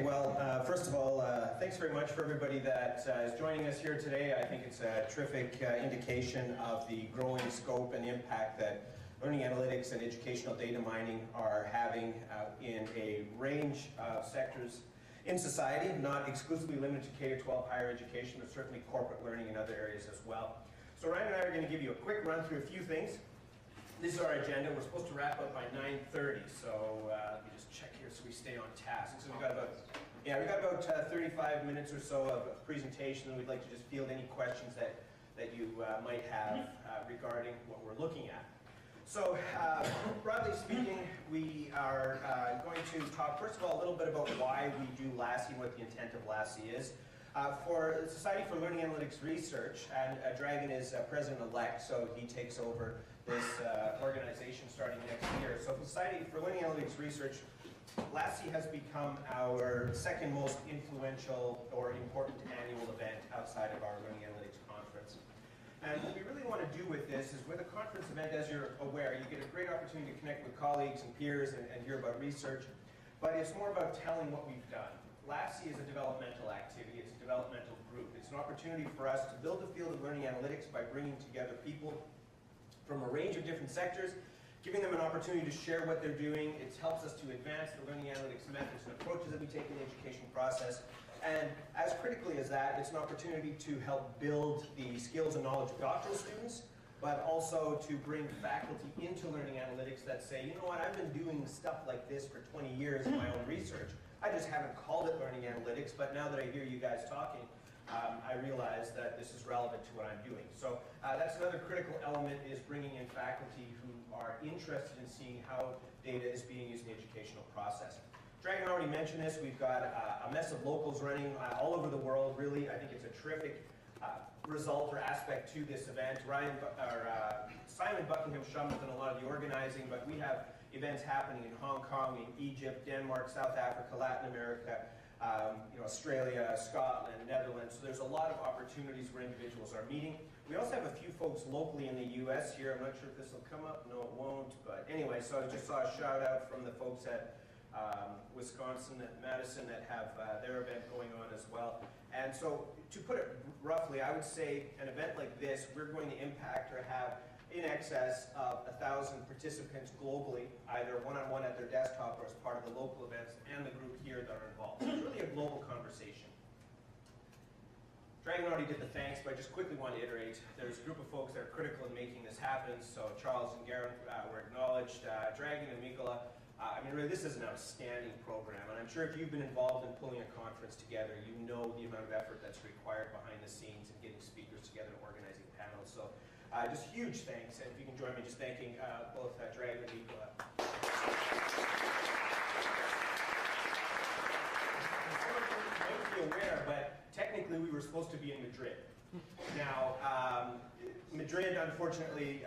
Well, first of all, thanks very much for everybody that is joining us here today. I think it's a terrific indication of the growing scope and impact that learning analytics and educational data mining are having in a range of sectors in society, not exclusively limited to K-12 higher education, but certainly corporate learning in other areas as well. So Ryan and I are going to give you a quick run through a few things. This is our agenda. We're supposed to wrap up by 9:30, so let me just check here so we stay on task. So we've got about 35 minutes or so of presentation, and we'd like to just field any questions that you might have regarding what we're looking at. So broadly speaking, we are going to talk first of all a little bit about why we do LASI and what the intent of LASI is. For the Society for Learning Analytics Research, and Dragon is president-elect, so he takes over this organization starting next year. So for the Society for Learning Analytics Research, LASI has become our second most influential or important annual event outside of our Learning Analytics Conference. And what we really want to do with this is, with a conference event, as you're aware, you get a great opportunity to connect with colleagues and peers and hear about research, but it's more about telling what we've done. LASI is a developmental activity, it's a developmental group. It's an opportunity for us to build the field of learning analytics by bringing together people from a range of different sectors, giving them an opportunity to share what they're doing. It helps us to advance the learning analytics methods and approaches that we take in the education process. And as critically as that, it's an opportunity to help build the skills and knowledge of doctoral students, but also to bring faculty into learning analytics that say, you know what, I've been doing stuff like this for 20 years in my own research. I just haven't called it learning analytics, but now that I hear you guys talking, I realize that this is relevant to what I'm doing. So that's another critical element, is bringing in faculty who are interested in seeing how data is being used in the educational process. Dragon already mentioned this. We've got a mess of locals running all over the world, really. I think it's a terrific result or aspect to this event. Simon Buckingham-Shum has done a lot of the organizing, but we have events happening in Hong Kong, in Egypt, Denmark, South Africa, Latin America, Australia, Scotland, Netherlands. So there's a lot of opportunities where individuals are meeting. We also have a few folks locally in the US here. I'm not sure if this will come up. No, it won't. But anyway, so I just saw a shout out from the folks at Wisconsin, at Madison, that have their event going on as well. And so, to put it roughly, I would say an event like this, we're going to impact or have in excess of 1,000 participants globally, either one-on-one at their desktop or as part of the local events and the group here that are involved. So it's really a global conversation. Dragon already did the thanks, but I just quickly want to iterate. There's a group of folks that are critical in making this happen. So Charles and Garen were acknowledged. Dragon and Mikola. I mean, really, this is an outstanding program, and I'm sure if you've been involved in pulling a conference together, you know the amount of effort that's required behind the scenes and getting speakers together and organizing panels. So just huge thanks, and if you can join me just thanking both Dragon and Mikola. You might be aware, but technically we were supposed to be in Madrid. Now, Madrid, unfortunately,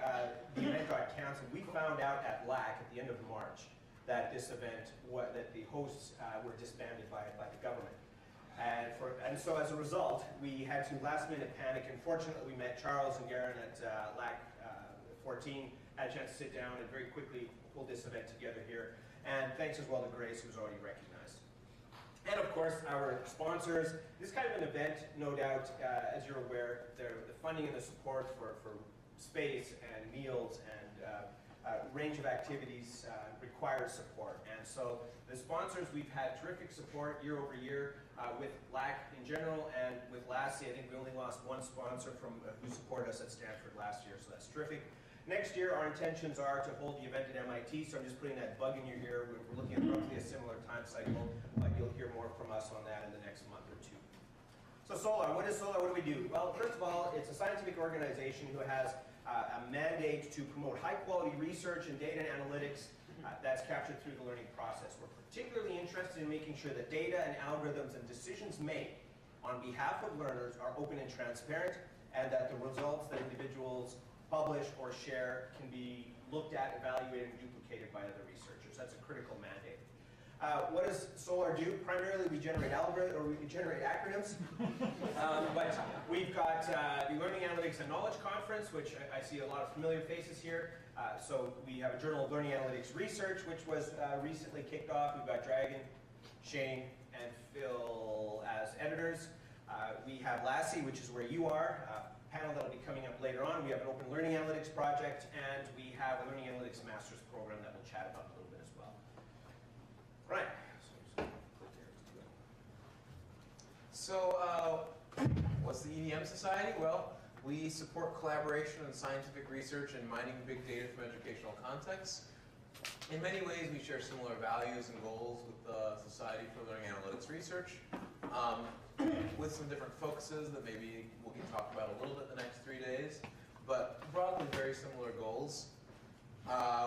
the event got canceled. We found out at LAC at the end of March that this event, that the hosts were disbanded by the government. And so as a result, we had to last minute panic, and fortunately we met Charles and Garen at LAC14, had a chance to sit down and very quickly pull this event together here. And thanks as well to Grace, who was already recognized. And of course, our sponsors. This is kind of an event, no doubt, as you're aware, the funding and the support for space and meals and range of activities requires support. And so the sponsors, we've had terrific support year over year with LAC in general, and with LASI, I think we only lost one sponsor who supported us at Stanford last year, so that's terrific. Next year, our intentions are to hold the event at MIT, so I'm just putting that bug in your ear. We're looking at roughly a similar time cycle, but you'll hear more from us on that in the next month or two. So SOLAR, what is SOLAR? What do we do? Well, first of all, it's a scientific organization who has a mandate to promote high-quality research and data and analytics that's captured through the learning process. We're particularly interested in making sure that data and algorithms and decisions made on behalf of learners are open and transparent, and that the results that individuals publish or share can be looked at, evaluated, and duplicated by other researchers. That's a critical mandate. What does SOLAR do? Primarily, we generate acronyms. But we've got the Learning Analytics and Knowledge Conference, which I see a lot of familiar faces here. So we have a Journal of Learning Analytics Research, which was recently kicked off. We've got Dragon, Shane, and We have LASI, which is where you are, a panel that will be coming up later on. We have an open learning analytics project, and we have a learning analytics master's program that we'll chat about a little bit as well. Right. So, what's the IEDMS Society? Well, we support collaboration and scientific research in mining big data from educational contexts. In many ways, we share similar values and goals with the Society for Learning Analytics Research, with some different focuses that maybe we'll get talked about a little bit the next 3 days, but broadly very similar goals.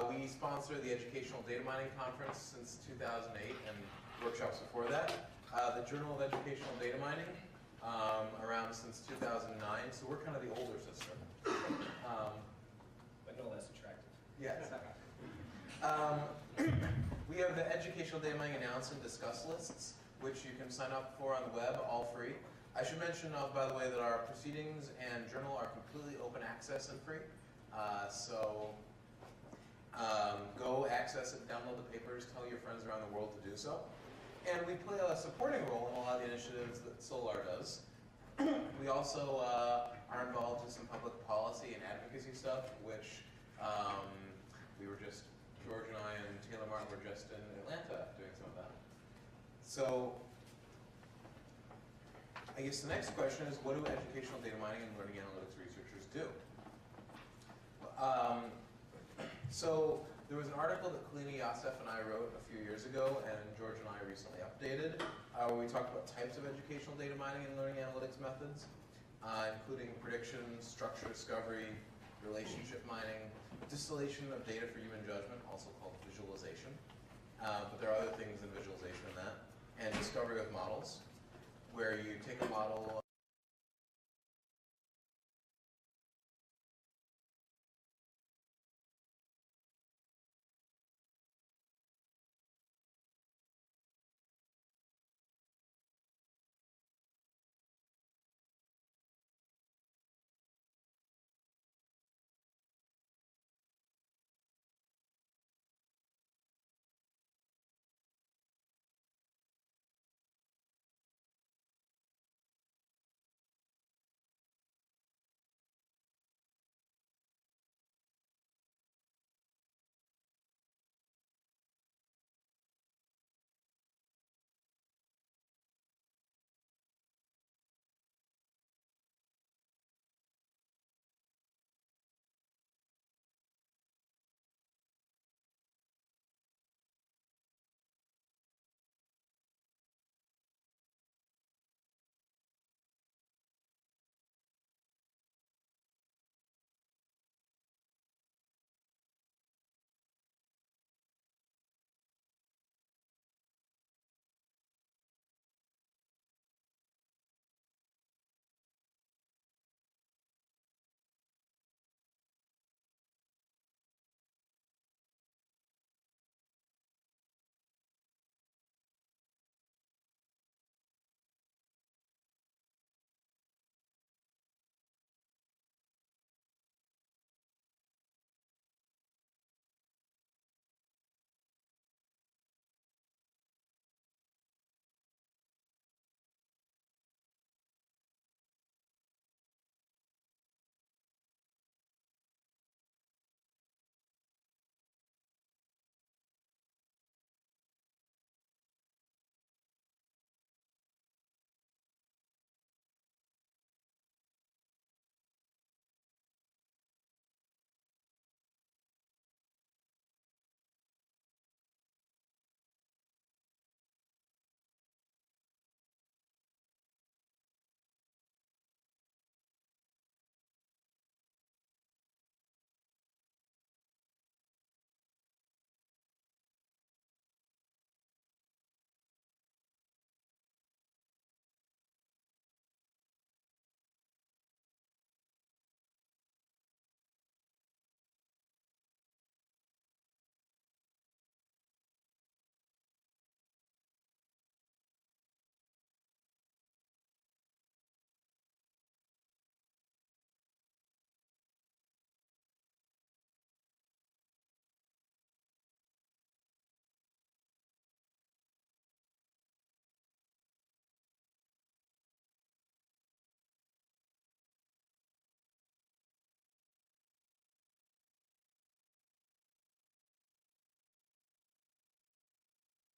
We sponsor the Educational Data Mining Conference since 2008 and workshops before that. The Journal of Educational Data Mining, around since 2009, so we're kind of the older sister. But no less attractive. Yes. We have the Educational Data Mining Announce and Discuss lists, which you can sign up for on the web, all free. I should mention, by the way, that our proceedings and journal are completely open access and free. Go access it, download the papers, tell your friends around the world to do so. And we play a supporting role in a lot of the initiatives that Solar does. We also are involved in some public policy and advocacy stuff, which George and I and Taylor Martin were just in Atlanta doing some of that. So, I guess the next question is, what do educational data mining and learning analytics researchers do? So, there was an article that Kalini, Yasef, and I wrote a few years ago, and George and I recently updated, where we talked about types of educational data mining and learning analytics methods, including prediction, structure discovery, relationship mining, distillation of data for human judgment, also called visualization. But there are other things in visualization in that, and discovery of models, where you take a model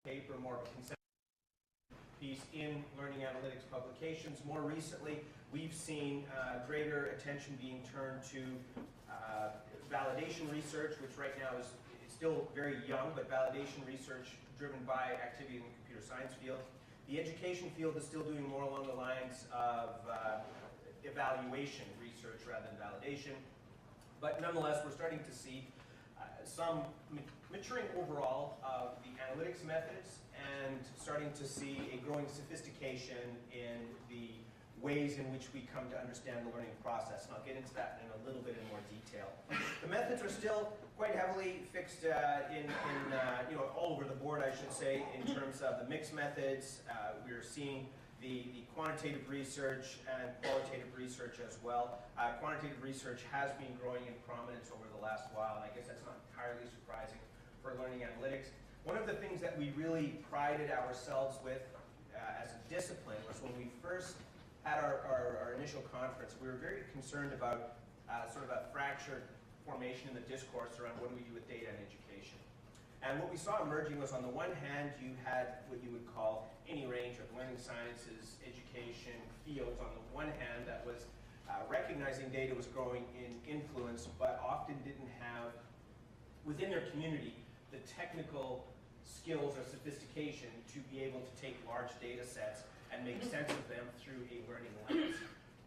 paper, more consensus piece in learning analytics publications. More recently, we've seen greater attention being turned to validation research, which right now is still very young, but validation research driven by activity in the computer science field. The education field is still doing more along the lines of evaluation research rather than validation. But nonetheless, we're starting to see some maturing overall of the analytics methods and starting to see a growing sophistication in the ways in which we come to understand the learning process. And I'll get into that in a little bit in more detail. The methods are still quite heavily fixed all over the board, I should say, in terms of the mixed methods. We're seeing the quantitative research and qualitative research as well. Quantitative research has been growing in prominence over the last while, and I guess that's not entirely surprising for learning analytics. One of the things that we really prided ourselves with as a discipline was when we first had our initial conference, we were very concerned about sort of a fractured formation in the discourse around what do we do with data and education. And what we saw emerging was, on the one hand, you had what you would call any range of learning sciences, education fields on the one hand that was recognizing data was growing in influence, but often didn't have within their community the technical skills or sophistication to be able to take large data sets and make sense of them through a learning lens.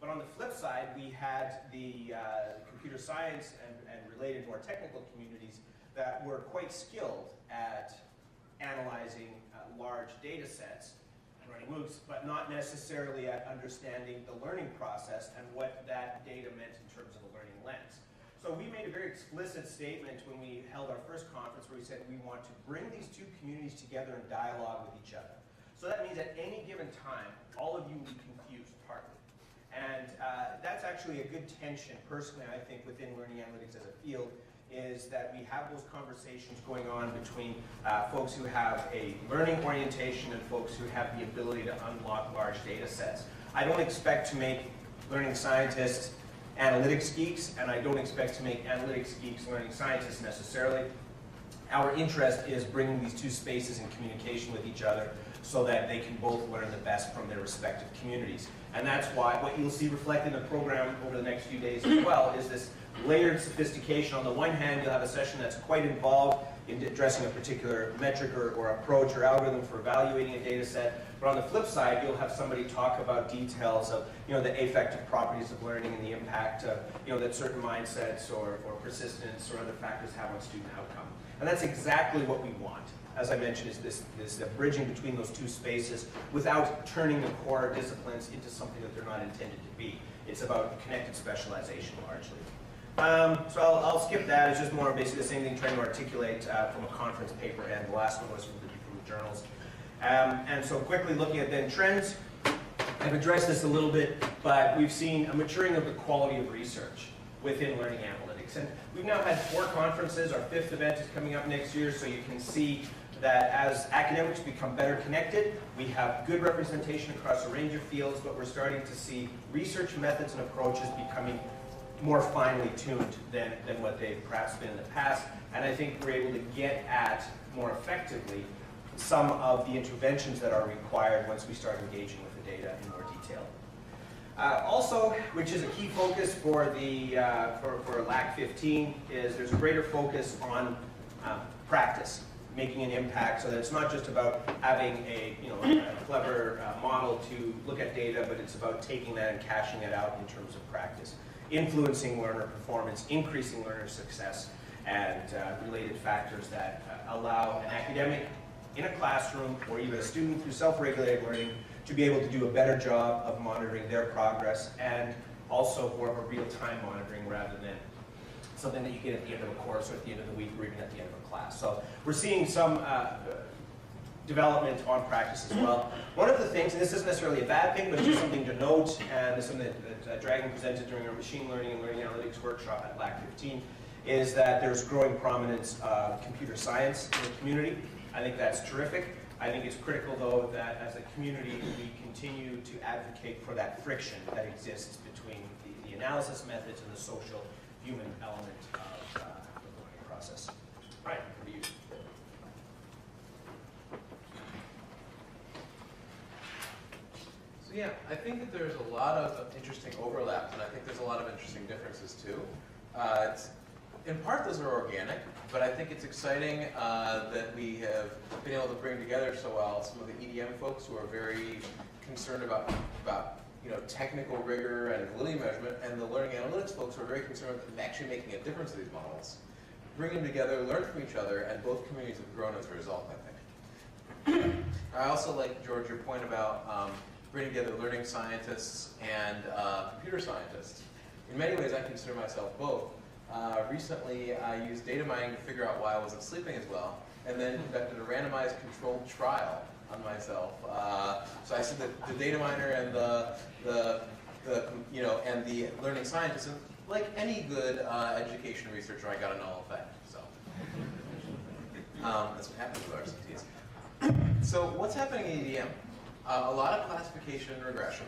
But on the flip side, we had the computer science and related more technical communities that were quite skilled at analyzing large data sets and running loops, but not necessarily at understanding the learning process and what that data meant in terms of a learning lens. So we made a very explicit statement when we held our first conference where we said we want to bring these two communities together in dialogue with each other. So that means at any given time, all of you will be confused partly. And that's actually a good tension, personally, I think, within learning analytics as a field, is that we have those conversations going on between folks who have a learning orientation and folks who have the ability to unlock large data sets. I don't expect to make learning scientists analytics geeks, and I don't expect to make analytics geeks learning scientists necessarily. Our interest is bringing these two spaces in communication with each other so that they can both learn the best from their respective communities. And that's why what you'll see reflected in the program over the next few days as well is this layered sophistication. On the one hand, you'll have a session that's quite involved in addressing a particular metric or approach or algorithm for evaluating a data set. But on the flip side, you'll have somebody talk about details of the affective properties of learning and the impact of that certain mindsets or persistence or other factors have on student outcome. And that's exactly what we want. As I mentioned, is this bridging between those two spaces without turning the core disciplines into something that they're not intended to be. It's about connected specialization largely. So I'll skip that. It's just more basically the same thing, trying to articulate from a conference paper, and the last one was from the journals. And so quickly looking at then trends, I've addressed this a little bit, but we've seen a maturing of the quality of research within learning analytics. And we've now had 4 conferences. Our 5th event is coming up next year, so you can see that as academics become better connected, we have good representation across a range of fields, but we're starting to see research methods and approaches becoming more finely tuned than what they've perhaps been in the past. And I think we're able to get at more effectively some of the interventions that are required once we start engaging with the data in more detail. Also, which is a key focus for the for LAC15, is there's a greater focus on practice, making an impact, so that it's not just about having a clever model to look at data, but it's about taking that and cashing it out in terms of practice, influencing learner performance, increasing learner success, and related factors that allow an academic in a classroom or even a student through self-regulated learning to be able to do a better job of monitoring their progress, and also more of a real-time monitoring rather than something that you get at the end of a course or at the end of the week or even at the end of a class. So we're seeing some development on practice as well. One of the things, and this isn't necessarily a bad thing, but it's just something to note, and it's something that Dragon presented during our machine learning and learning analytics workshop at LAC15, is that there's growing prominence of computer science in the community. I think that's terrific. I think it's critical, though, that as a community we continue to advocate for that friction that exists between the analysis methods and the social human element of the learning process. All right, over to you. So yeah, I think that there's a lot of interesting overlaps, and I think there's a lot of interesting differences too. In part, those are organic, but I think it's exciting that we have been able to bring together so well some of the EDM folks who are very concerned about technical rigor and validity measurement, and the learning analytics folks who are very concerned with actually making a difference to these models. Bring them together, learn from each other, and both communities have grown as a result, I think. I also like, George, your point about bringing together learning scientists and computer scientists. In many ways, I consider myself both. Recently, I used data mining to figure out why I wasn't sleeping as well, and then conducted a randomized controlled trial on myself. So I said that the data miner and the learning scientist, and like any good education researcher, I got a null effect. So that's what happens with RCTs. So what's happening in EDM? A lot of classification and regression.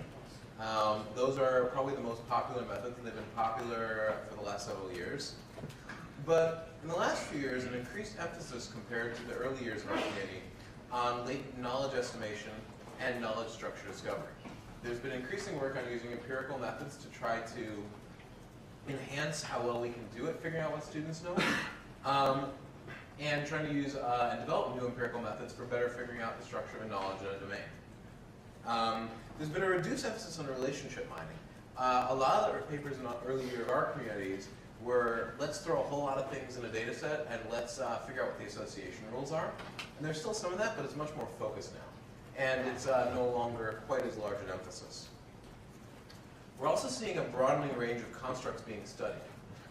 Those are probably the most popular methods, and they've been popular for the last several years. But in the last few years, an increased emphasis compared to the early years of our community on latent knowledge estimation and knowledge structure discovery. There's been increasing work on using empirical methods to try to enhance how well we can do it, figuring out what students know, and trying to use and develop new empirical methods for better figuring out the structure of knowledge in a domain. There's been a reduced emphasis on relationship mining. A lot of our papers in the early year of our communities were, let's throw a whole lot of things in a data set and let's figure out what the association rules are. And there's still some of that, but it's much more focused now. And it's no longer quite as large an emphasis. We're also seeing a broadening range of constructs being studied.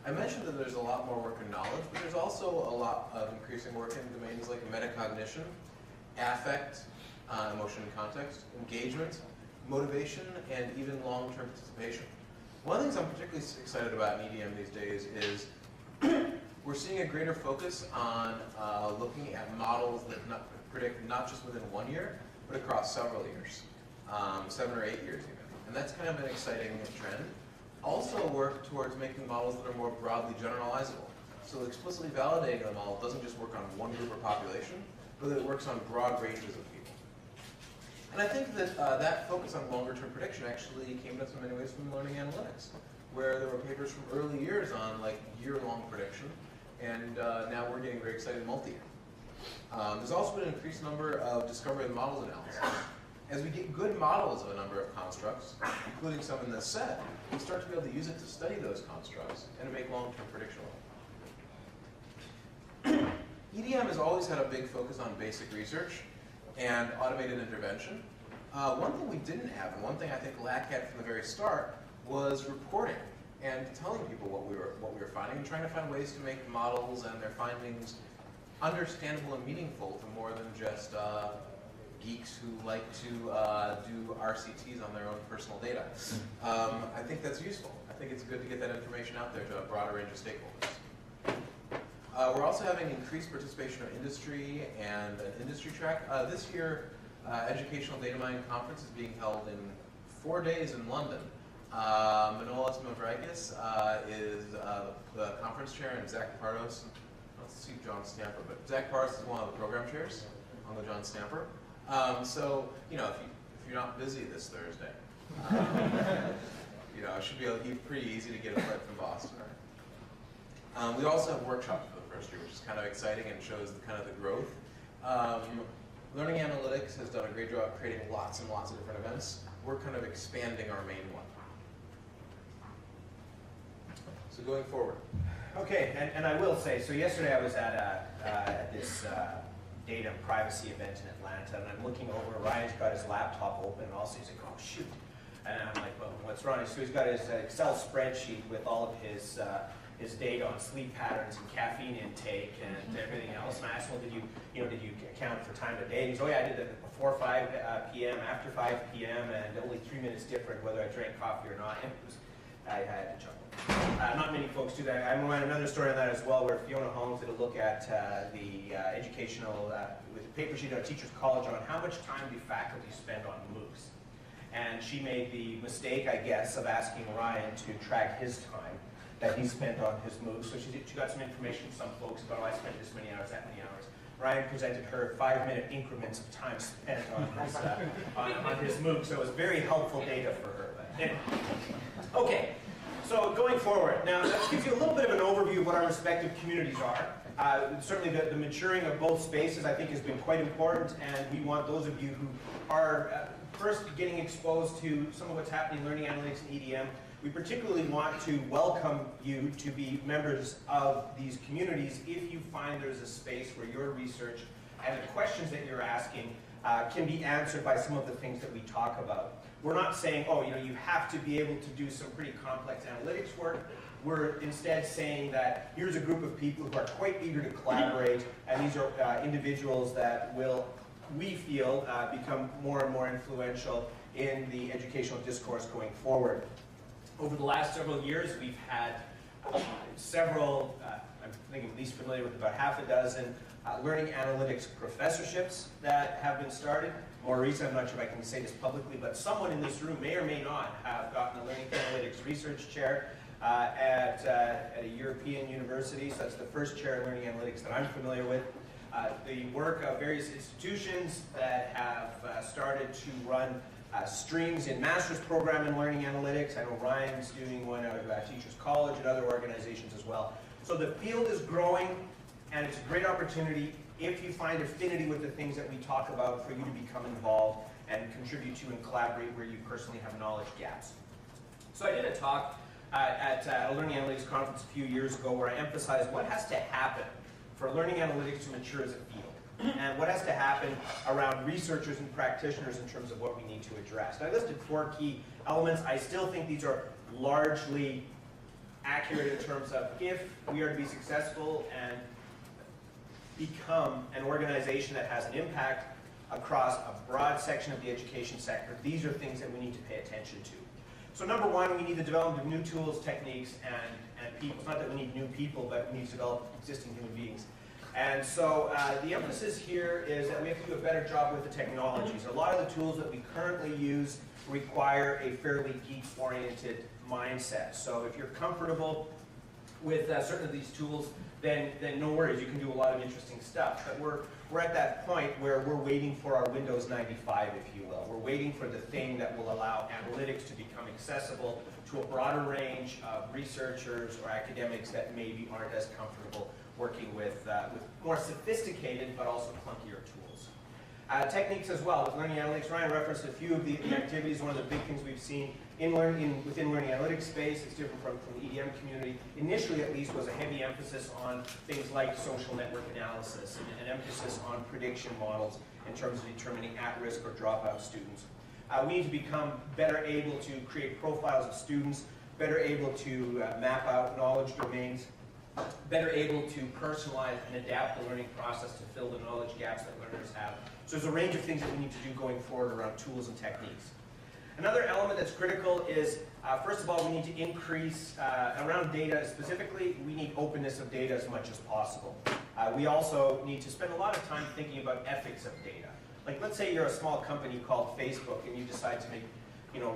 I mentioned that there's a lot more work in knowledge, but there's also a lot of increasing work in domains like metacognition, affect, emotion and context, engagement, motivation, and even long-term participation. One of the things I'm particularly excited about in EDM these days is we're seeing a greater focus on looking at models that predict not just within 1 year, but across several years, 7 or 8 years even. And that's kind of an exciting trend. Also work towards making models that are more broadly generalizable. So explicitly validating the model doesn't just work on one group or population, but that it works on broad ranges of people. And I think that that focus on longer-term prediction actually came to us in many ways from learning analytics, where there were papers from early years on like year-long prediction, and now we're getting very excited multi-year. There's also been an increased number of discovery of models analysis. As we get good models of a number of constructs, including some in this set, we start to be able to use it to study those constructs and to make long-term prediction. EDM has always had a big focus on basic research and automated intervention. One thing we didn't have, and one thing I think LAC had from the very start, was reporting and telling people what we were finding and trying to find ways to make models and their findings understandable and meaningful to more than just geeks who like to do RCTs on their own personal data. I think that's useful. I think it's good to get that information out there to a broader range of stakeholders. We're also having increased participation of industry and an industry track. This year, Educational Data Mining Conference is being held in 4 days in London. Manolis Mavrakis is the conference chair, and Zach Pardos, let's see John Stamper, but Zach Pardos is one of the program chairs on the John Stamper. So, you know, if you're not busy this Thursday, you know, it should be pretty easy to get a flight from Boston. We also have workshops for the first year, which is kind of exciting and shows kind of the growth. Learning Analytics has done a great job creating lots and lots of different events. We're kind of expanding our main one. So going forward. Okay, and I will say, so yesterday I was at this data privacy event in Atlanta, and I'm looking over, Ryan's got his laptop open, and also he's like, oh shoot. And I'm like, well, what's wrong? So he's got his Excel spreadsheet with all of his data on sleep patterns and caffeine intake and everything else. And I asked him, well, did you account for time of day? And he's, oh yeah, I did it before 5 p.m., after 5 p.m., and only 3 minutes different whether I drank coffee or not. And it was, I had to chuckle. Not many folks do that. I'm going to write another story on that as well, where Fiona Holmes did a look at the educational, with a paper sheet on Teachers College on how much time do faculty spend on MOOCs. And she made the mistake, I guess, of asking Ryan to track his time that he spent on his MOOCs. So she got some information from some folks about, oh, I spent this many hours, that many hours. Ryan presented her 5-minute increments of time spent on his MOOC, so it was very helpful data for her. But anyway. Okay, so going forward, now that gives you a little bit of an overview of what our respective communities are. Certainly the maturing of both spaces I think has been quite important, and we want those of you who are first getting exposed to some of what's happening in learning analytics and EDM. We particularly want to welcome you to be members of these communities if you find there's a space where your research and the questions that you're asking can be answered by some of the things that we talk about. We're not saying, oh, you have to be able to do some pretty complex analytics work. We're instead saying that here's a group of people who are quite eager to collaborate, and these are individuals that will, we feel, become more and more influential in the educational discourse going forward. Over the last several years, we've had several, I think I'm at least familiar with about half a dozen learning analytics professorships that have been started. More recent, I'm not sure if I can say this publicly, but someone in this room may or may not have gotten a learning analytics research chair at a European university. So that's the first chair in learning analytics that I'm familiar with. The work of various institutions that have started to run streams in master's program in learning analytics. I know Ryan's doing one out of Teachers College and other organizations as well. So the field is growing, and it's a great opportunity if you find affinity with the things that we talk about for you to become involved and contribute to and collaborate where you personally have knowledge gaps. So I did a talk at a learning analytics conference a few years ago where I emphasized what has to happen for learning analytics to mature as a field, and what has to happen around researchers and practitioners in terms of what we need to address. And I listed 4 key elements. I still think these are largely accurate in terms of if we are to be successful and become an organization that has an impact across a broad section of the education sector, these are things that we need to pay attention to. So number one, we need the development of new tools, techniques, and people. It's not that we need new people, but we need to develop existing human beings. And so the emphasis here is that we have to do a better job with the technologies. A lot of the tools that we currently use require a fairly geek-oriented mindset. So if you're comfortable with certain of these tools, then no worries, you can do a lot of interesting stuff. But we're at that point where we're waiting for our Windows 95, if you will. We're waiting for the thing that will allow analytics to become accessible to a broader range of researchers or academics that maybe aren't as comfortable working with more sophisticated but also clunkier tools. Techniques as well. With learning analytics, Ryan referenced a few of the activities. One of the big things we've seen within learning analytics space, it's different from the EDM community, initially at least was a heavy emphasis on things like social network analysis and an emphasis on prediction models in terms of determining at-risk or dropout students. We need to become better able to create profiles of students, better able to map out knowledge domains, better able to personalize and adapt the learning process to fill the knowledge gaps that learners have. So there's a range of things that we need to do going forward around tools and techniques. Another element that's critical is, first of all, we need to increase, around data specifically, we need openness of data as much as possible. We also need to spend a lot of time thinking about ethics of data. Like, let's say you're a small company called Facebook and you decide to make,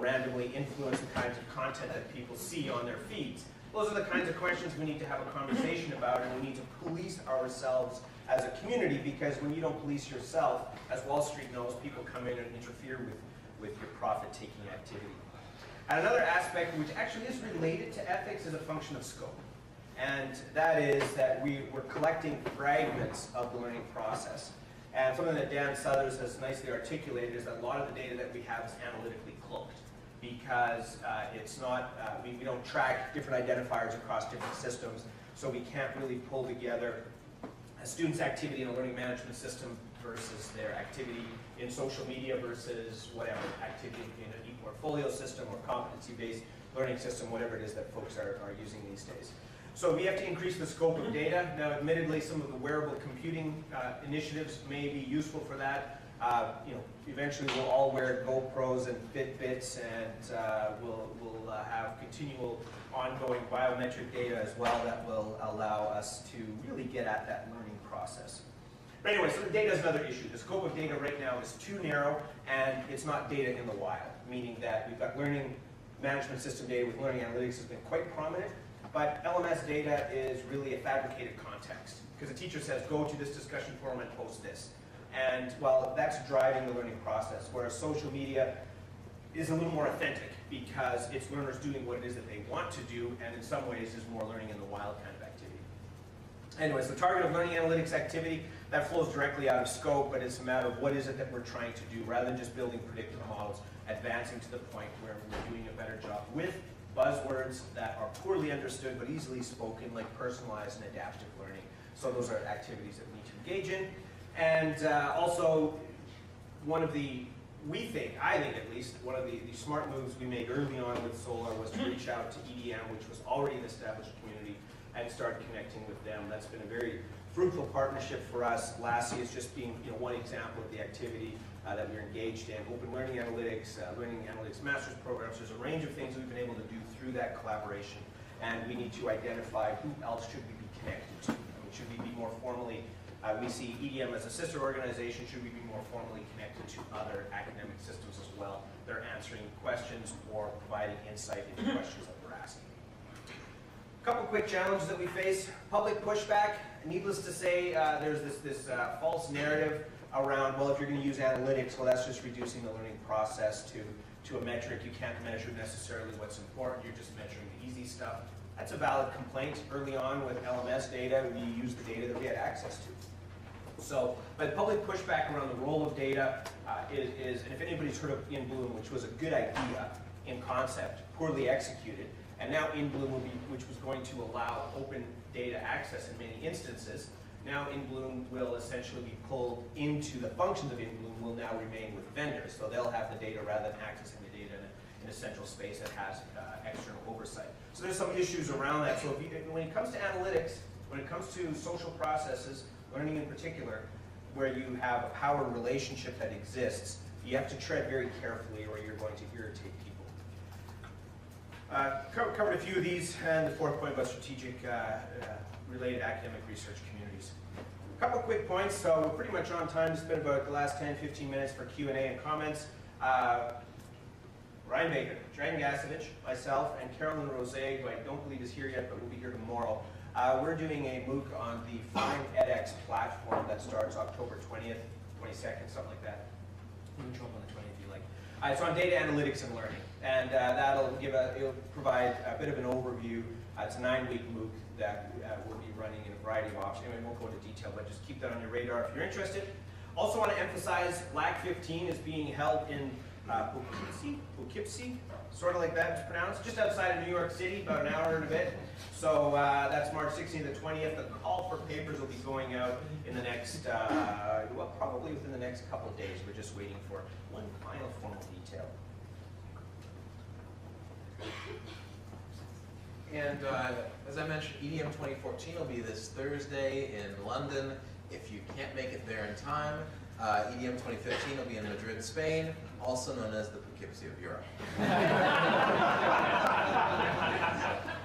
randomly influence the kinds of content that people see on their feeds. Those are the kinds of questions we need to have a conversation about, and we need to police ourselves as a community, because when you don't police yourself, as Wall Street knows, people come in and interfere with your profit-taking activity. And another aspect, which actually is related to ethics, is a function of scope. And that is that we're collecting fragments of the learning process. And something that Dan Southers has nicely articulated is that a lot of the data that we have is analytically cloaked, because it's not, we don't track different identifiers across different systems, so we can't really pull together a student's activity in a learning management system versus their activity in social media versus whatever activity in an e-portfolio system or competency-based learning system, whatever it is that folks are using these days. So we have to increase the scope of data. Now, admittedly, some of the wearable computing initiatives may be useful for that. Eventually we'll all wear GoPros and Fitbits, and we'll have continual ongoing biometric data as well that will allow us to really get at that learning process. But anyway, so the data is another issue. The scope of data right now is too narrow, and it's not data in the wild, meaning that we've got learning management system data with learning analytics has been quite prominent, but LMS data is really a fabricated context. because the teacher says, go to this discussion forum and post this. And well, that's driving the learning process, whereas social media is a little more authentic because it's learners doing what it is that they want to do, and in some ways is more learning in the wild kind of activity. Anyways, the target of learning analytics activity, that flows directly out of scope, but it's a matter of what is it that we're trying to do, rather than just building predictive models, advancing to the point where we're doing a better job with buzzwords that are poorly understood but easily spoken, like personalized and adaptive learning. So those are activities that we need to engage in. And also, one of the, I think at least, one of the smart moves we made early on with Solar was to reach out to EDM, which was already an established community, and start connecting with them. That's been a very fruitful partnership for us. LASI is just being one example of the activity that we're engaged in. Open Learning Analytics, Learning Analytics Master's programs. There's a range of things we've been able to do through that collaboration, and we need to identify who else should we be connected to. I mean, should we be more formally, we see EDM as a sister organization, should we be more formally connected to other academic systems as well? They're answering questions or providing insight into questions that we're asking. A couple quick challenges that we face. Public pushback. Needless to say, there's this false narrative around, well, if you're going to use analytics, well, that's just reducing the learning process to a metric. You can't measure necessarily what's important. You're just measuring the easy stuff. That's a valid complaint. Early on with LMS data, we used the data that we had access to. So, but public pushback around the role of data is, and if anybody's heard of In Bloom, which was a good idea in concept, poorly executed, and now In Bloom will be, which was going to allow open data access in many instances, now In Bloom will essentially be pulled into the functions of In Bloom will now remain with vendors. So they'll have the data rather than accessing the data in a central space that has external oversight. So there's some issues around that. So when it comes to analytics, when it comes to social processes, learning in particular, where you have a power relationship that exists, you have to tread very carefully or you're going to irritate people. Covered a few of these, and the fourth point about strategic related academic research communities. A couple quick points, so we're pretty much on time to spend about the last 10-15 minutes for Q&A and comments. Ryan Baker, Jan Gasevich, myself, and Carolyn Rose, who I don't believe is here yet, but will be here tomorrow. We're doing a MOOC on the Find edX platform that starts October 20th, 22nd, something like that. You can show up on the 20th if you like. It's on data analytics and learning, and it'll provide a bit of an overview. It's a 9-week MOOC that will be running in a variety of options. Anyway, I won't go into detail, but just keep that on your radar if you're interested. Also want to emphasize LAC15 is being held in Poughkeepsie, sort of like that it's pronounced, just outside of New York City, about an hour and a bit. So that's March 16th to 20th. The call for papers will be going out in the next, well, probably within the next couple of days. We're just waiting for one final formal detail. And as I mentioned, EDM 2014 will be this Thursday in London. If you can't make it there in time, EDM 2015 will be in Madrid, Spain, also known as the Poughkeepsie of Europe.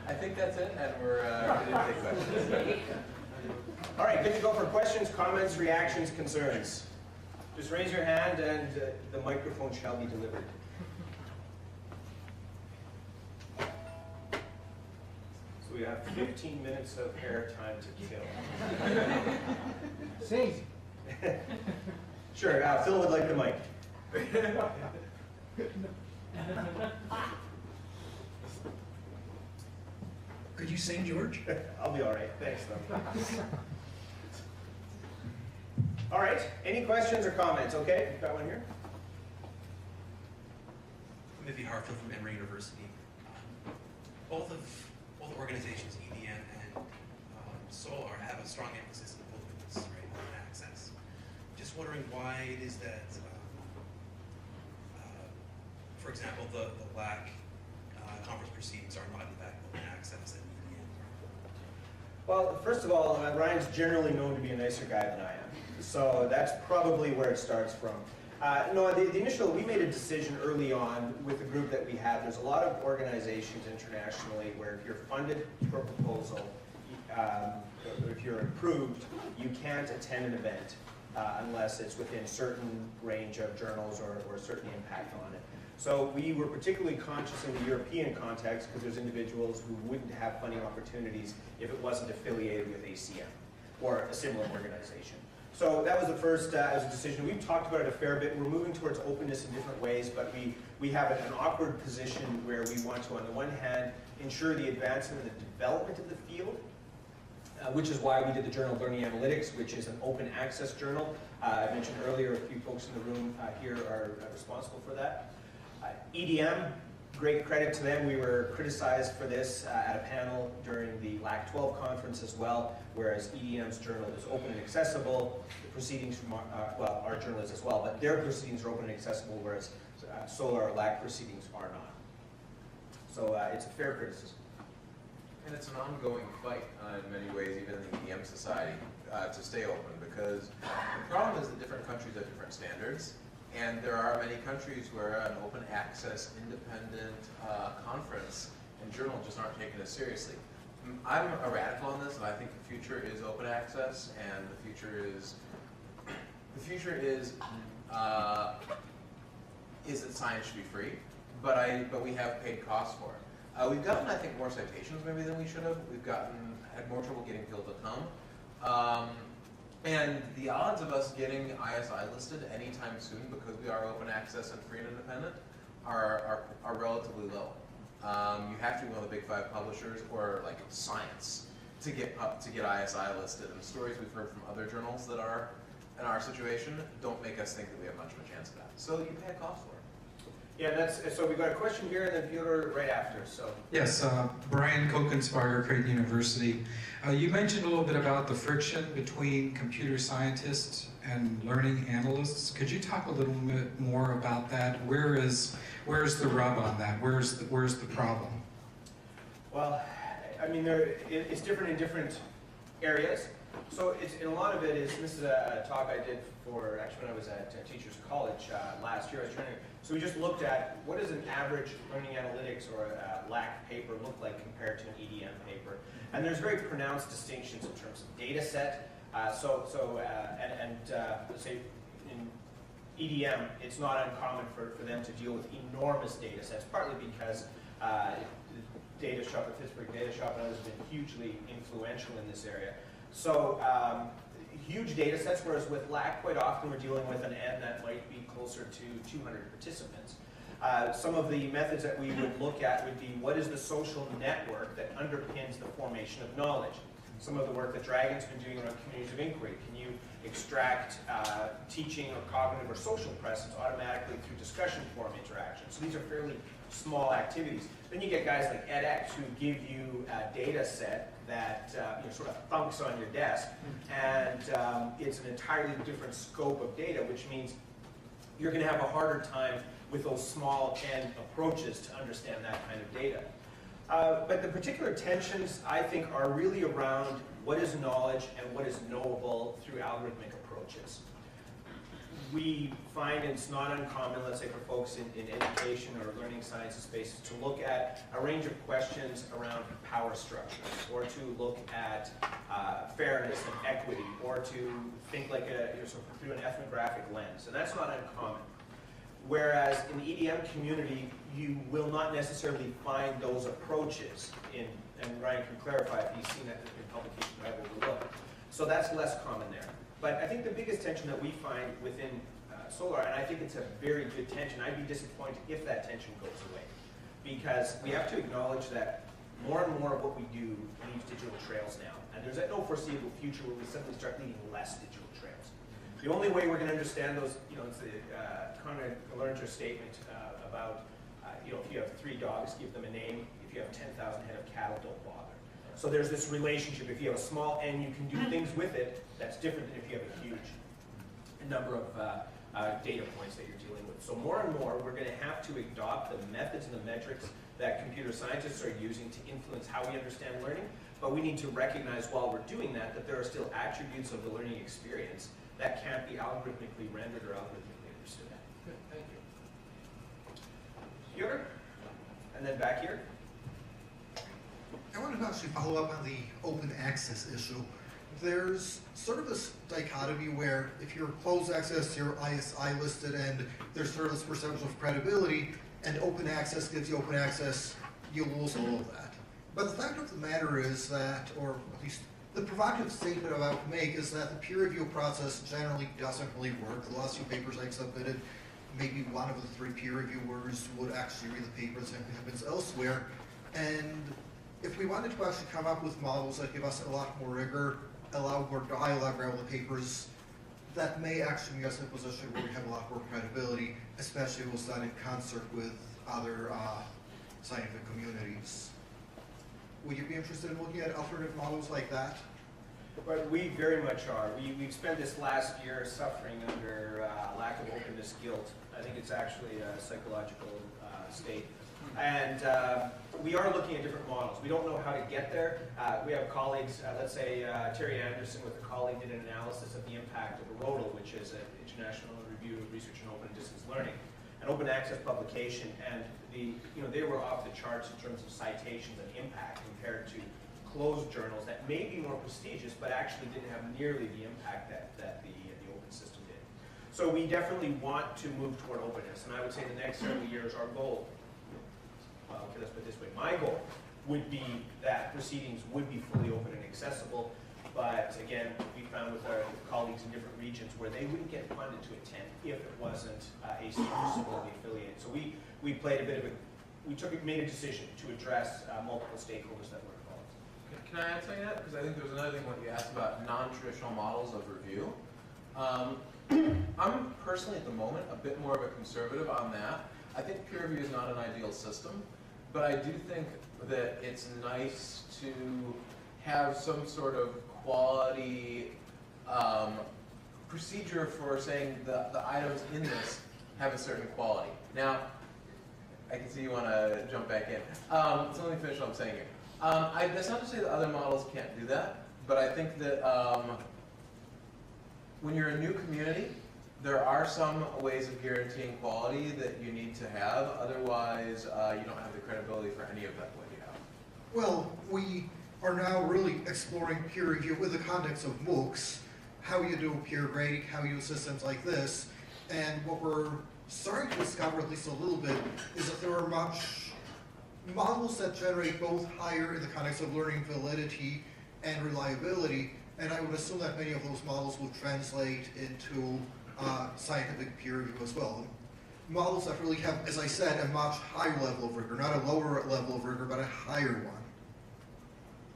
I think that's it, and we're ready to take questions. All right, good to go for questions, comments, reactions, concerns. Just raise your hand and the microphone shall be delivered. So we have 15 minutes of air time to kill. Sing. Sure, Phil would like the mic. Could you sing, George? I'll be all right. Thanks, though. All right. Any questions or comments? Okay, we've got one here. Miffy Harfield from Emory University. Both organizations, EDM and Solar, have a strong emphasis on openness, right, open access. Just wondering why it is that, for example, the LAC conference proceedings are not in fact open access and EDM. Well, first of all, Ryan's generally known to be a nicer guy than I am. So that's probably where it starts from. No, the initial, we made a decision early on with the group that we have. There's a lot of organizations internationally where if you're funded for a proposal, if you're approved, you can't attend an event unless it's within certain range of journals or certain impact on it. So we were particularly conscious in the European context because there's individuals who wouldn't have funding opportunities if it wasn't affiliated with ACM. or a similar organization. So that was the first as a decision. We've talked about it a fair bit. We're moving towards openness in different ways, but we have an awkward position where we want to, on the one hand, ensure the advancement and the development of the field, which is why we did the Journal of Learning Analytics, which is an open access journal. I mentioned earlier, a few folks in the room here are responsible for that. EDM, great credit to them. We were criticized for this at a panel during the LAC12 conference as well, whereas EDM's journal is open and accessible. The proceedings from well, our journal is as well, but their proceedings are open and accessible, whereas Solar or LAC proceedings are not. So it's a fair criticism. And it's an ongoing fight in many ways, even in the EDM society, to stay open, because the problem is that different countries have different standards, and there are many countries where an open access, independent conference and journal just aren't taken as seriously. I'm a radical on this, and I think the future is open access, and the future is that science should be free, but we have paid costs for it. We've gotten, I think, more citations maybe than we should have. We've had more trouble getting people to come. And the odds of us getting ISI listed anytime soon, because we are open access and free and independent, are relatively low. You have to be one of the big 5 publishers, or like Science, to get ISI listed. And the stories we've heard from other journals that are in our situation don't make us think that we have much of a chance of that. So you pay a cost for it. Yeah, so we've got a question here and then Fyodor right after. So yes, Brian Kokensparger, Creighton University. You mentioned a little bit about the friction between computer scientists and learning analysts. Could you talk a little bit more about that? Where's the rub on that? Where's the problem? Well, I mean, it's different in different areas. So a lot of it is, and this is a talk I did for, actually when I was at Teachers College last year. So we just looked at what does an average learning analytics or a LAC paper look like compared to an EDM paper. And there's very pronounced distinctions in terms of data set. Let's say in EDM, it's not uncommon for them to deal with enormous data sets, partly because data shop, the Pittsburgh Data Shop and others have been hugely influential in this area. So huge data sets, whereas with LAC, quite often we're dealing with an N that might be closer to 200 participants. Some of the methods that we would look at would be, what is the social network that underpins the formation of knowledge? Some of the work that Dragon's been doing around communities of inquiry. Can you extract teaching or cognitive or social presence automatically through discussion forum interaction? So these are fairly small activities. Then you get guys like edX who give you a data set that sort of thunks on your desk, and it's an entirely different scope of data, which means you're going to have a harder time with those small N approaches to understand that kind of data. But the particular tensions, I think, are really around what is knowledge and what is knowable through algorithmic approaches. We find it's not uncommon, let's say for folks in education or learning sciences spaces, to look at a range of questions around power structures, or to look at fairness and equity, or to think like sort of through an ethnographic lens, and that's not uncommon. Whereas in the EDM community, you will not necessarily find those approaches in, and Ryan can clarify if he's seen that in publication that I've overlooked. So that's less common there. But I think the biggest tension that we find within Solar, and I think it's a very good tension, I'd be disappointed if that tension goes away. Because we have to acknowledge that more and more of what we do leaves digital trails now. And there's no foreseeable future where we simply start leaving less digital trails. The only way we're going to understand those, it's the Conrad Lerner statement about, if you have 3 dogs, give them a name. If you have 10,000 head of cattle, don't bother. So there's this relationship. If you have a small N, you can do things with it. That's different than if you have a huge number of data points that you're dealing with. So more and more, we're going to have to adopt the methods and the metrics that computer scientists are using to influence how we understand learning. But we need to recognize while we're doing that, that there are still attributes of the learning experience that can't be algorithmically rendered or algorithmically understood. Good, thank you. Fyodor? And then back here. I wanted to actually follow up on the open access issue. There's sort of this dichotomy where if you're closed access, you're ISI listed, and there's sort of this perception of credibility, and open access gives you open access, you lose all of that. But the fact of the matter is that, or at least The provocative statement I would make is that the peer review process generally doesn't really work. The last few papers I've submitted, maybe one of the 3 peer reviewers would actually read the papers and it happens elsewhere. And if we wanted to actually come up with models that give us a lot more rigor, allow more dialogue around the papers, that may actually make us in a position where we have a lot more credibility, especially if it was done in concert with other scientific communities. Would you be interested in looking at alternative models like that? But we very much are. We've spent this last year suffering under lack of openness guilt. I think it's actually a psychological state. And we are looking at different models. We don't know how to get there. We have colleagues, let's say Terry Anderson with a colleague did an analysis of the impact of ROTL, which is an International Review of Research in Open and Distance Learning, an open access publication, and they were off the charts in terms of citations and impact compared to closed journals that may be more prestigious, but actually didn't have nearly the impact that the open system did. So we definitely want to move toward openness, and I would say the next several years, our goal, well, okay, let's put it this way, my goal would be that proceedings would be fully open and accessible, but again, we found with our colleagues in different regions where they wouldn't get funded to attend if it wasn't a similarly affiliated. So we played a bit of made a decision to address multiple stakeholders that were involved. Can I add something to that? Because I think there was another thing when you asked about non-traditional models of review. I'm personally at the moment a bit more of a conservative on that. I think peer review is not an ideal system, but I do think that it's nice to have some sort of quality procedure for saying the items in this have a certain quality. Now, I can see you want to jump back in. So let me finish what I'm saying here. That's not to say that other models can't do that, but I think that when you're a new community, there are some ways of guaranteeing quality that you need to have. Otherwise, you don't have the credibility for any of that what you have. Well, we are now really exploring peer review with the context of MOOCs, how you do peer grading, how you use systems like this, and what we're starting to discover, at least a little bit, is that there are models that generate both higher in the context of learning validity and reliability, and I would assume that many of those models will translate into scientific peer review as well. Models that really have, as I said, a much higher level of rigor, not a lower level of rigor, but a higher one.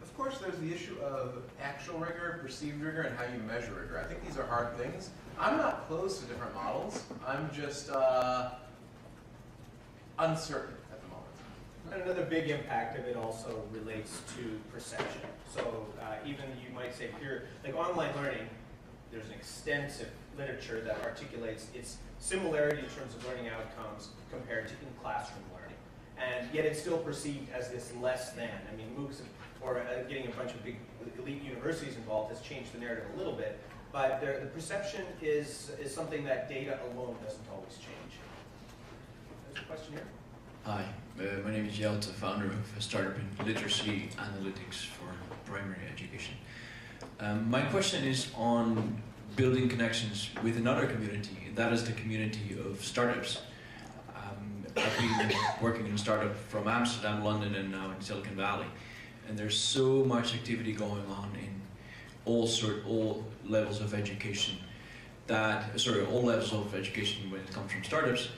Of course, there's the issue of actual rigor, perceived rigor, and how you measure rigor. I think these are hard things. I'm not close to different models. I'm just uncertain at the moment. And another big impact of it also relates to perception. So even you might say like online learning, there's an extensive literature that articulates its similarity in terms of learning outcomes compared to in-classroom learning. And yet it's still perceived as this less than. I mean, MOOCs or getting a bunch of big elite universities involved has changed the narrative a little bit, but the perception is something that data alone doesn't always change. There's a question here. Hi, my name is Jelte, founder of a startup in literacy analytics for primary education. My question is on building connections with another community, and that is the community of startups. I've been working in a startup from Amsterdam, London, and now in Silicon Valley, and there's so much activity going on in all levels of education. All levels of education when it comes from startups,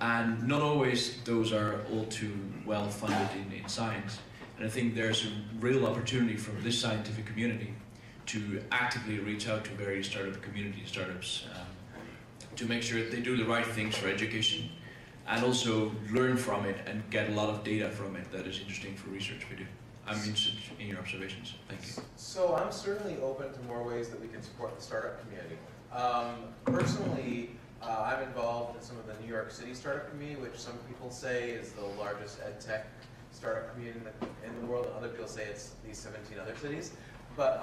and not always those are all too well funded in science. And I think there's a real opportunity from this scientific community to actively reach out to various startups to make sure that they do the right things for education, and also learn from it and get a lot of data from it that is interesting for research we do. I'm interested in your observations. Thank you. So I'm certainly open to more ways that we can support the startup community. Personally, I'm involved in some of the New York City startup community, which some people say is the largest ed tech startup community in the world, and other people say it's these 17 other cities. But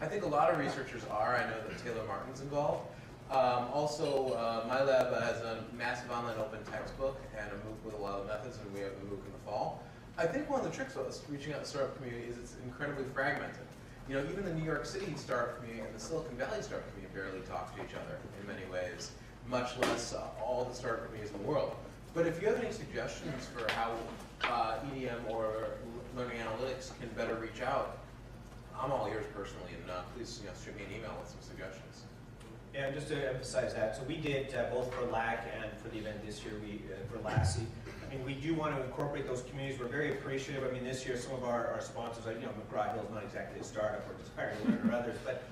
I think a lot of researchers are. I know that Taylor Martin's involved. Also, my lab has a massive online open textbook and a MOOC with a lot of methods, and we have a MOOC in the fall. I think one of the tricks about reaching out to the startup community is it's incredibly fragmented. You know, even the New York City startup community and the Silicon Valley startup community barely talk to each other in many ways, much less all the startup communities in the world. But if you have any suggestions for how EDM or learning analytics can better reach out, I'm all ears personally, and please shoot me an email with some suggestions. Yeah, just to emphasize that, so we did both for LAC and for the event this year, for LASI. I mean, we do want to incorporate those communities. We're very appreciative. I mean, this year some of our sponsors, McGraw-Hill's not exactly a startup or Desire to Learn or others, but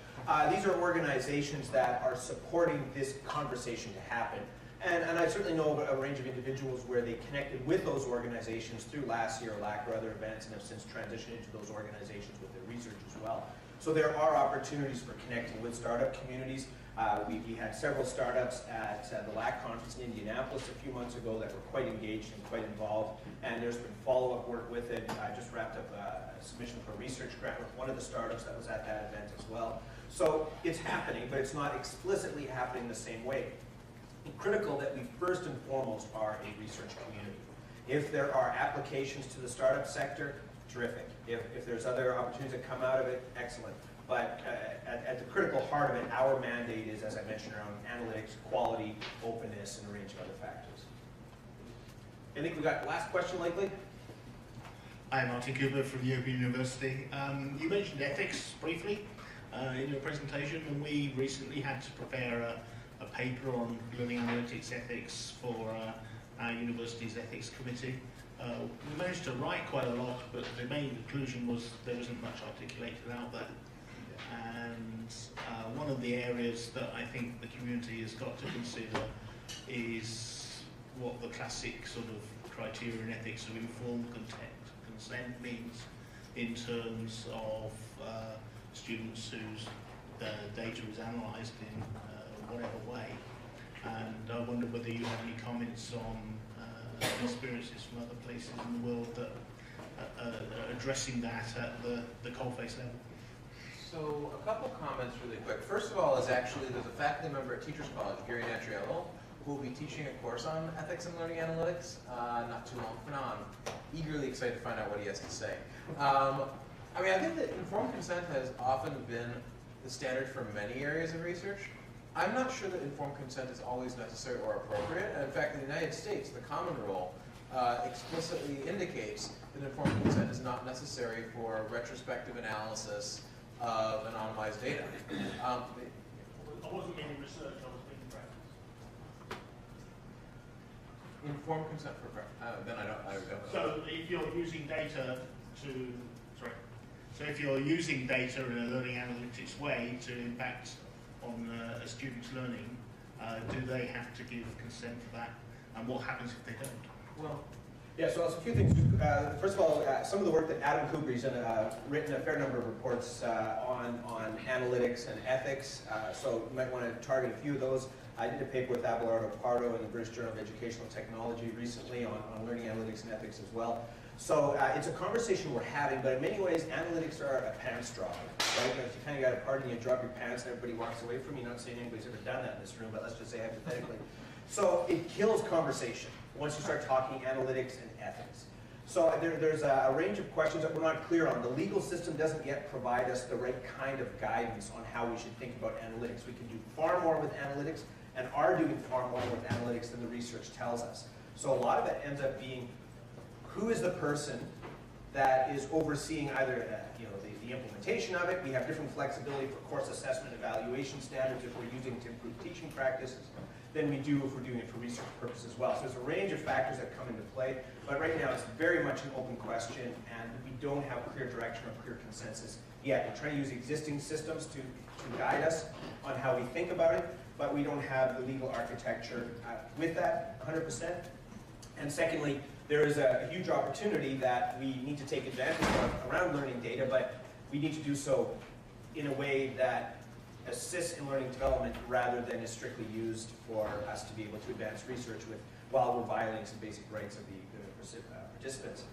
these are organizations that are supporting this conversation to happen. And I certainly know a range of individuals where they connected with those organizations through LASI or LAC or other events and have since transitioned into those organizations with their research as well. So there are opportunities for connecting with startup communities. We had several startups at the LAC conference in Indianapolis a few months ago that were quite engaged and quite involved, and there's been follow-up work with it. I just wrapped up a submission for a research grant with one of the startups that was at that event as well. So it's happening, but it's not explicitly happening the same way. It's critical that we first and foremost are a research community. If there are applications to the startup sector, terrific. If there's other opportunities that come out of it, excellent. But at the critical heart of it, our mandate is, as I mentioned, around analytics, quality, openness, and a range of other factors. I think we got the last question likely. Hi, Martin Cooper from European University. You mentioned ethics briefly in your presentation, and we recently had to prepare a paper on learning analytics ethics for our university's ethics committee. We managed to write quite a lot, but the main conclusion was there isn't much articulated out there. And one of the areas that I think the community has got to consider is what the classic sort of criteria in ethics of informed consent means in terms of students whose data is analysed in whatever way. And I wonder whether you have any comments on experiences from other places in the world that are addressing that at the coalface level. So a couple comments really quick. First of all is actually there's a faculty member at Teachers College, Gary Natriello, who will be teaching a course on ethics and learning analytics not too long from now. I'm eagerly excited to find out what he has to say. I mean, I think that informed consent has often been the standard for many areas of research. I'm not sure that informed consent is always necessary or appropriate. And in fact, in the United States, the common rule explicitly indicates that informed consent is not necessary for retrospective analysis of anonymized data. I wasn't meaning research, I was meaning practice. Informed consent for practice. Then I don't know. So if you're using data so if you're using data in a learning analytics way to impact on a student's learning, do they have to give consent for that? And what happens if they don't? Well, yeah, so a few things. First of all, some of the work that Adam Cooper, he's written a fair number of reports on analytics and ethics, so you might want to target a few of those. I did a paper with Abelardo Pardo in the British Journal of Educational Technology recently on learning analytics and ethics as well. So it's a conversation we're having, but in many ways, analytics are a pants dropper, right? If you kind of got a party and you drop your pants and everybody walks away from you, not saying anybody's ever done that in this room, but let's just say hypothetically. So it kills conversation once you start talking analytics and ethics. So there's a range of questions that we're not clear on. The legal system doesn't yet provide us the right kind of guidance on how we should think about analytics. We can do far more with analytics and are doing far more with analytics than the research tells us. So a lot of it ends up being who is the person that is overseeing either the implementation of it. We have different flexibility for course assessment evaluation standards if we're using to improve teaching practices than we do if we're doing it for research purposes as well. So there's a range of factors that come into play, but right now it's very much an open question and we don't have clear direction or clear consensus yet. We're trying to use existing systems to guide us on how we think about it, but we don't have the legal architecture with that 100%. And secondly, there is a huge opportunity that we need to take advantage of around learning data, but we need to do so in a way that assists in learning development rather than is strictly used for us to be able to advance research with while we're violating some basic rights of the participants.